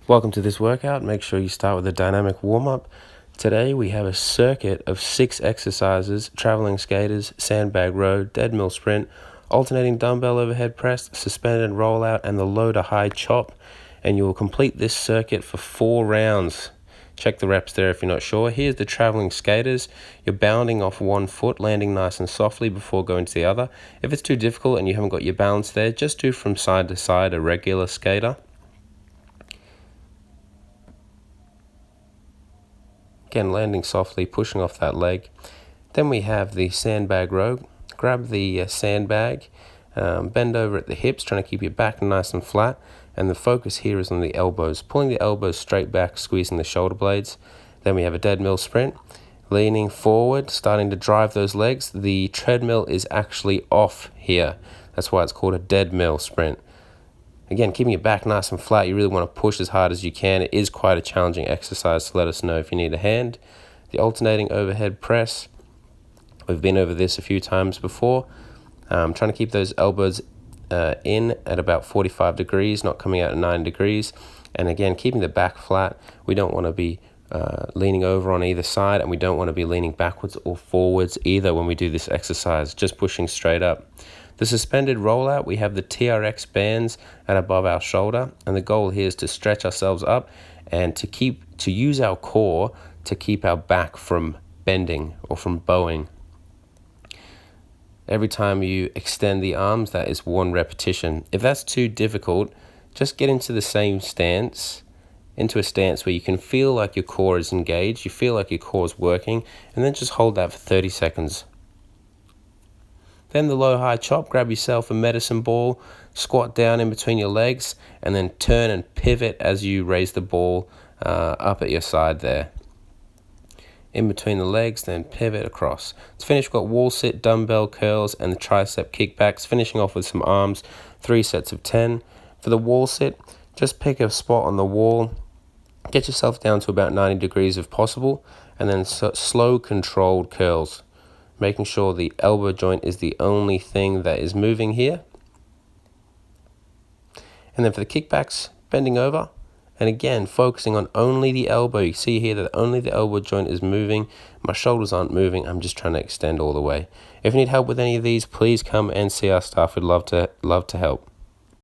Welcome to this workout. Make sure you start with a dynamic warm-up. Today we have a circuit of 6 exercises: traveling skaters, sandbag row, dead mill sprint, alternating dumbbell overhead press, suspended rollout, and the low to high chop. And you will complete this circuit for 4 rounds. Check the reps there if you're not sure. Here's the traveling skaters. You're bounding off one foot, landing nice and softly before going to the other. If it's too difficult and you haven't got your balance there, just do from side to side a regular skater. Again, landing softly, pushing off that leg. Then we have the sandbag row. Grab the sandbag, bend over at the hips, trying to keep your back nice and flat. And the focus here is on the elbows. Pulling the elbows straight back, squeezing the shoulder blades. Then we have a dead mill sprint. Leaning forward, starting to drive those legs. The treadmill is actually off here. That's why it's called a dead mill sprint. Again, keeping your back nice and flat, you really want to push as hard as you can. It is quite a challenging exercise, so let us know if you need a hand. The alternating overhead press. We've been over this a few times before. Trying to keep those elbows in at about 45 degrees, not coming out at 9 degrees. And again, keeping the back flat. We don't want to be leaning over on either side, and we don't want to be leaning backwards or forwards either when we do this exercise, just pushing straight up. The suspended rollout, we have the TRX bands at above our shoulder, and the goal here is to stretch ourselves up and to use our core to keep our back from bending or from bowing. Every time you extend the arms, that is 1 repetition. If that's too difficult, just get into the same stance, into a stance where you can feel like your core is engaged, you feel like your core is working, and then just hold that for 30 seconds. Then the low high chop, grab yourself a medicine ball, squat down in between your legs, and then turn and pivot as you raise the ball up at your side there. In between the legs, then pivot across. To finish, we've got wall sit, dumbbell curls, and the tricep kickbacks, finishing off with some arms, 3 sets of 10. For the wall sit, just pick a spot on the wall, get yourself down to about 90 degrees if possible, and then slow controlled curls, making sure the elbow joint is the only thing that is moving here. And then for the kickbacks, bending over, and again, focusing on only the elbow. You see here that only the elbow joint is moving. My shoulders aren't moving. I'm just trying to extend all the way. If you need help with any of these, please come and see our staff. We'd love to help.